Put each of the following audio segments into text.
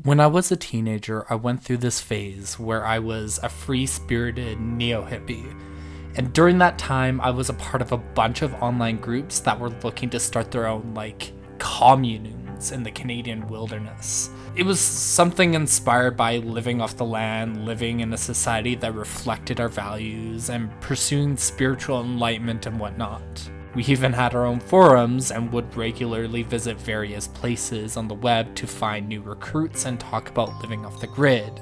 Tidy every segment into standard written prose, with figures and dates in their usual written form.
When I was a teenager, I went through this phase where I was a free-spirited neo-hippie. And during that time, I was a part of a bunch of online groups that were looking to start their own, communes in the Canadian wilderness. It was something inspired by living off the land, living in a society that reflected our values, and pursuing spiritual enlightenment and whatnot. We even had our own forums and would regularly visit various places on the web to find new recruits and talk about living off the grid.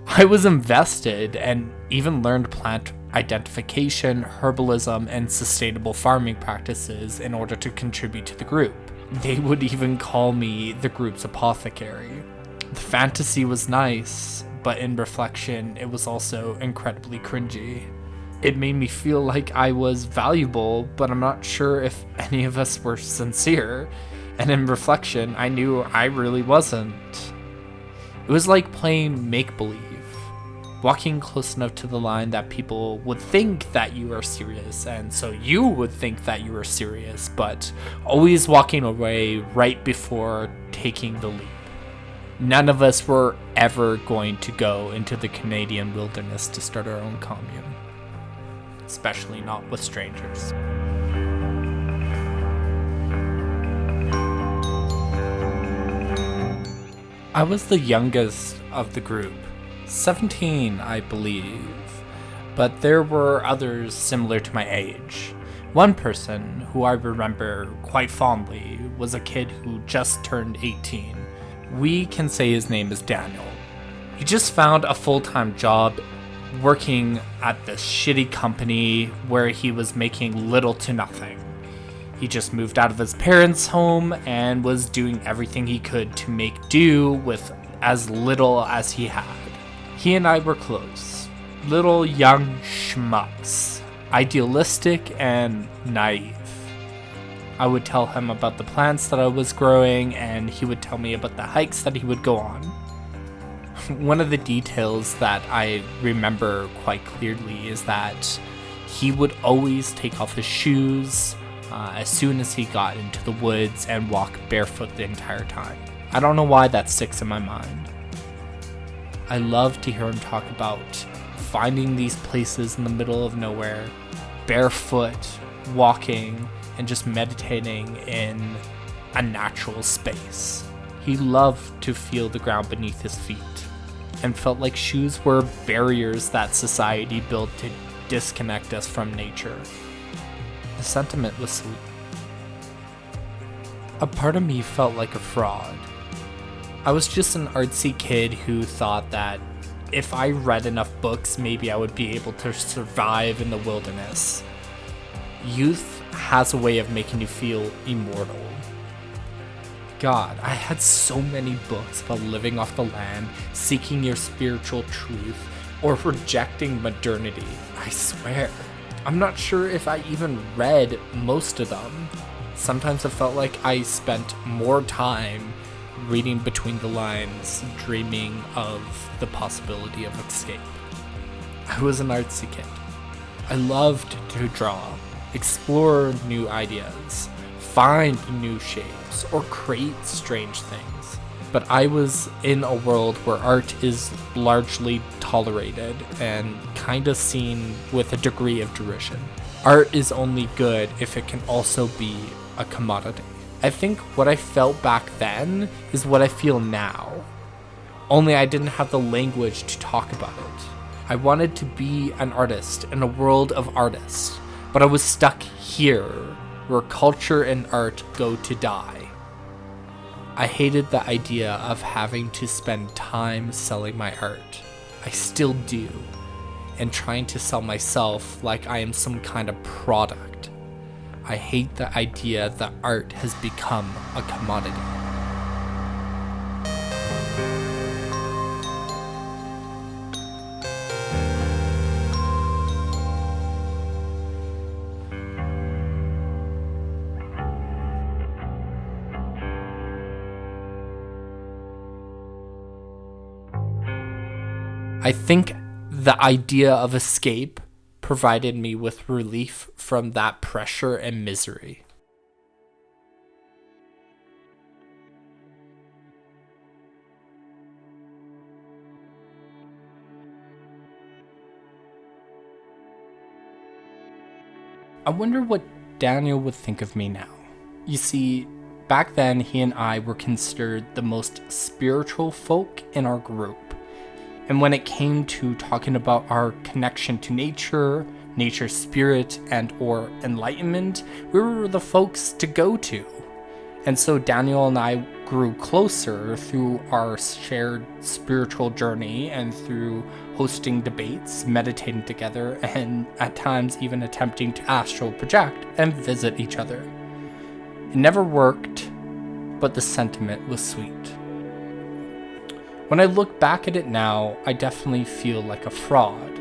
I was invested and even learned plant identification, herbalism, and sustainable farming practices in order to contribute to the group. They would even call me the group's apothecary. The fantasy was nice, but in reflection, it was also incredibly cringy. It made me feel like I was valuable, but I'm not sure if any of us were sincere. And in reflection, I knew I really wasn't. It was like playing make-believe. Walking close enough to the line that people would think that you are serious, and so you would think that you are serious, but always walking away right before taking the leap. None of us were ever going to go into the Canadian wilderness to start our own commune. Especially not with strangers. I was the youngest of the group, 17 I believe, but there were others similar to my age. One person who I remember quite fondly was a kid who just turned 18. We can say his name is Daniel. He just found a full-time job working at this shitty company where he was making little to nothing. He just moved out of his parents' home and was doing everything he could to make do with as little as he had. He and I were close. Little young schmucks. Idealistic and naive. I would tell him about the plants that I was growing, and he would tell me about the hikes that he would go on. One of the details that I remember quite clearly is that he would always take off his shoes as soon as he got into the woods and walk barefoot the entire time. I don't know why that sticks in my mind. I love to hear him talk about finding these places in the middle of nowhere, barefoot, walking, and just meditating in a natural space. He loved to feel the ground beneath his feet, and felt like shoes were barriers that society built to disconnect us from nature. The sentiment was sweet. A part of me felt like a fraud. I was just an artsy kid who thought that if I read enough books, maybe I would be able to survive in the wilderness. Youth has a way of making you feel immortal. God, I had so many books about living off the land, seeking your spiritual truth, or rejecting modernity. I swear. I'm not sure if I even read most of them. Sometimes it felt like I spent more time reading between the lines, dreaming of the possibility of escape. I was an artsy kid. I loved to draw, explore new ideas, find new shapes, or create strange things. But I was in a world where art is largely tolerated and kinda seen with a degree of derision. Art is only good if it can also be a commodity. I think what I felt back then is what I feel now. Only I didn't have the language to talk about it. I wanted to be an artist in a world of artists, but I was stuck here, where culture and art go to die. I hated the idea of having to spend time selling my art. I still do, and trying to sell myself like I am some kind of product. I hate the idea that art has become a commodity. I think the idea of escape provided me with relief from that pressure and misery. I wonder what Daniel would think of me now. You see, back then he and I were considered the most spiritual folk in our group. And when it came to talking about our connection to nature, nature's spirit, and or enlightenment, we were the folks to go to. And so Daniel and I grew closer through our shared spiritual journey and through hosting debates, meditating together, and at times even attempting to astral project and visit each other. It never worked, but the sentiment was sweet. When I look back at it now, I definitely feel like a fraud.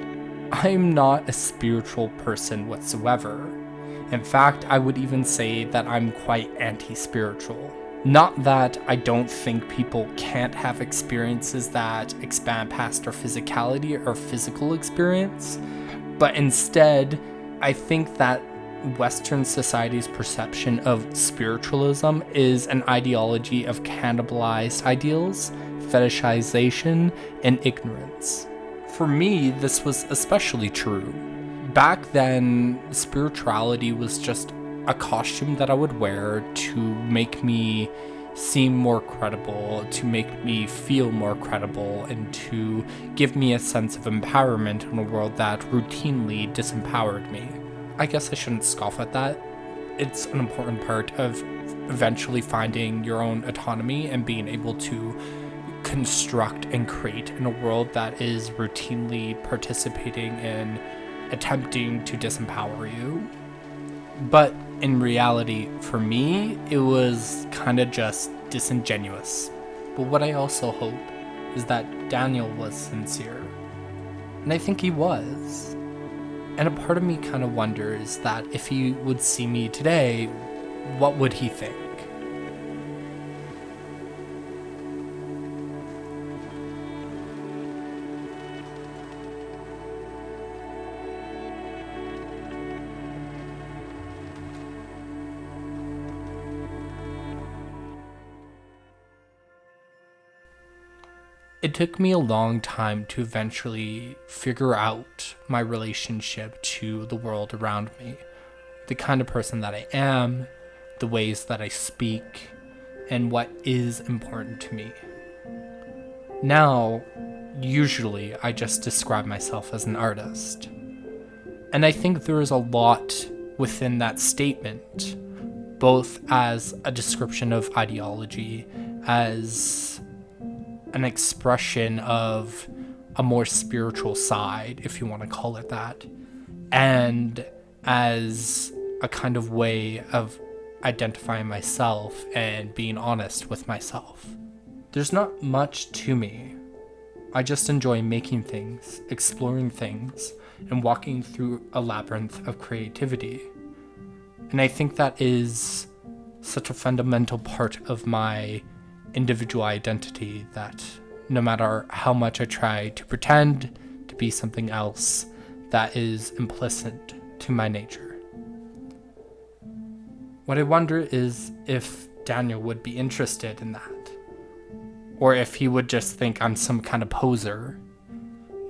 I'm not a spiritual person whatsoever. In fact, I would even say that I'm quite anti-spiritual. Not that I don't think people can't have experiences that expand past their physicality or physical experience, but instead, I think that Western society's perception of spiritualism is an ideology of cannibalized ideals, fetishization, and ignorance. For me, this was especially true. Back then, spirituality was just a costume that I would wear to make me seem more credible, to make me feel more credible, and to give me a sense of empowerment in a world that routinely disempowered me. I guess I shouldn't scoff at that. It's an important part of eventually finding your own autonomy and being able to construct and create in a world that is routinely participating in attempting to disempower you. But in reality, for me, it was kind of just disingenuous. But what I also hope is that Daniel was sincere. And I think he was. And a part of me kind of wonders that if he would see me today, what would he think? It took me a long time to eventually figure out my relationship to the world around me, the kind of person that I am, the ways that I speak, and what is important to me. Now, usually I just describe myself as an artist. And I think there is a lot within that statement, both as a description of ideology, as an expression of a more spiritual side, if you want to call it that, and as a kind of way of identifying myself and being honest with myself. There's not much to me. I just enjoy making things, exploring things, and walking through a labyrinth of creativity. And I think that is such a fundamental part of my individual identity that no matter how much I try to pretend to be something else, that is implicit to my nature. What I wonder is if Daniel would be interested in that, or if he would just think I'm some kind of poser.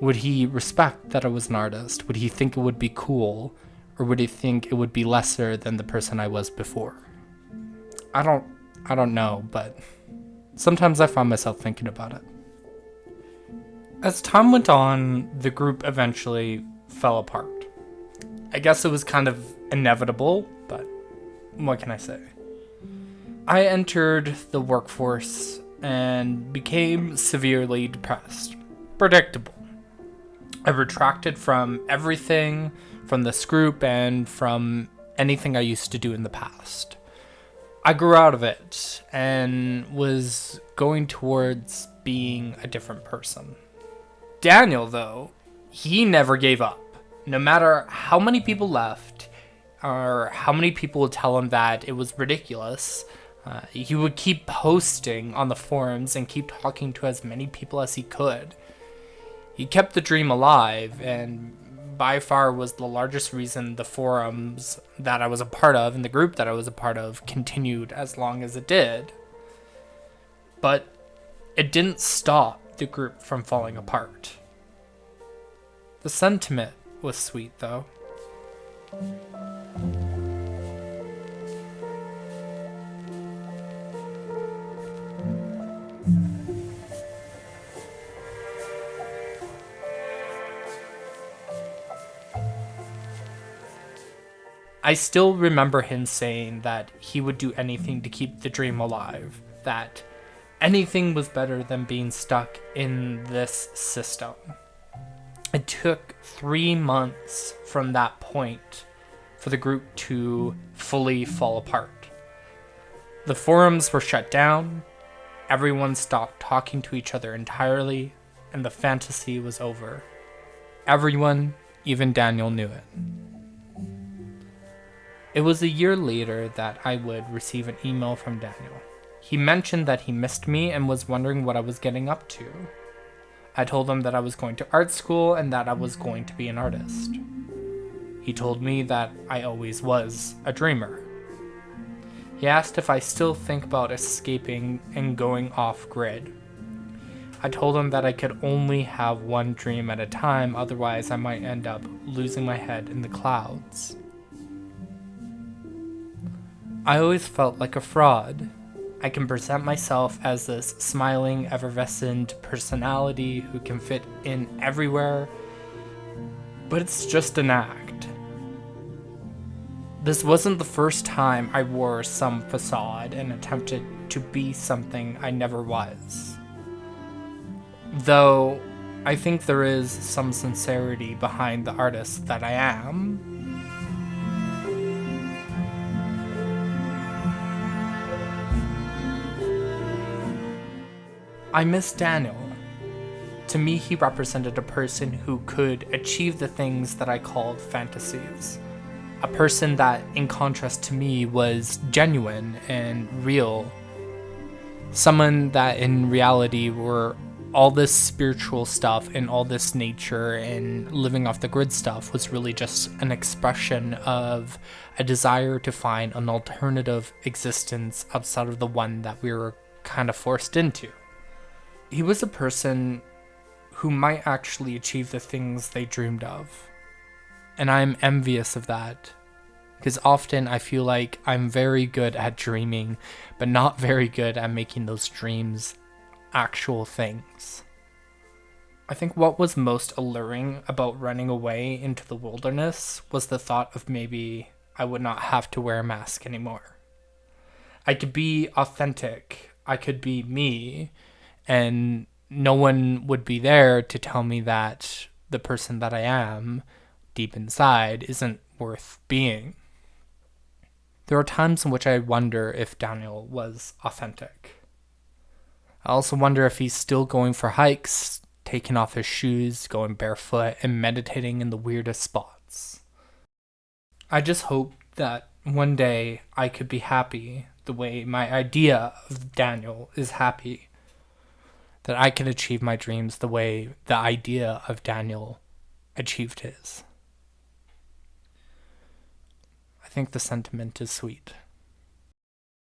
Would he respect that I was an artist? Would he think it would be cool, or would he think it would be lesser than the person I was before? I don't know, but sometimes I find myself thinking about it. As time went on, the group eventually fell apart. I guess it was kind of inevitable, but what can I say? I entered the workforce and became severely depressed. Predictable. I retracted from everything, from this group, and from anything I used to do in the past. I grew out of it and was going towards being a different person. Daniel, though, he never gave up. No matter how many people left or how many people would tell him that it was ridiculous, he would keep posting on the forums and keep talking to as many people as he could. He kept the dream alive, and by far was the largest reason the forums that I was a part of and the group that I was a part of continued as long as it did. But it didn't stop the group from falling apart. The sentiment was sweet, though. I still remember him saying that he would do anything to keep the dream alive, that anything was better than being stuck in this system. It took 3 months from that point for the group to fully fall apart. The forums were shut down, everyone stopped talking to each other entirely, and the fantasy was over. Everyone, even Daniel, knew it. It was a year later that I would receive an email from Daniel. He mentioned that he missed me and was wondering what I was getting up to. I told him that I was going to art school and that I was going to be an artist. He told me that I always was a dreamer. He asked if I still think about escaping and going off-grid. I told him that I could only have one dream at a time, otherwise I might end up losing my head in the clouds. I always felt like a fraud. I can present myself as this smiling, effervescent personality who can fit in everywhere, but it's just an act. This wasn't the first time I wore some facade and attempted to be something I never was. Though, I think there is some sincerity behind the artist that I am. I miss Daniel. To me, he represented a person who could achieve the things that I called fantasies. A person that, in contrast to me, was genuine and real. Someone that in reality were all this spiritual stuff and all this nature and living off the grid stuff was really just an expression of a desire to find an alternative existence outside of the one that we were kind of forced into. He was a person who might actually achieve the things they dreamed of. And I'm envious of that, because often I feel like I'm very good at dreaming, but not very good at making those dreams actual things. I think what was most alluring about running away into the wilderness was the thought of maybe I would not have to wear a mask anymore. I could be authentic, I could be me, and no one would be there to tell me that the person that I am, deep inside, isn't worth being. There are times in which I wonder if Daniel was authentic. I also wonder if he's still going for hikes, taking off his shoes, going barefoot, and meditating in the weirdest spots. I just hope that one day I could be happy the way my idea of Daniel is happy. That I can achieve my dreams the way the idea of Daniel achieved his. I think the sentiment is sweet.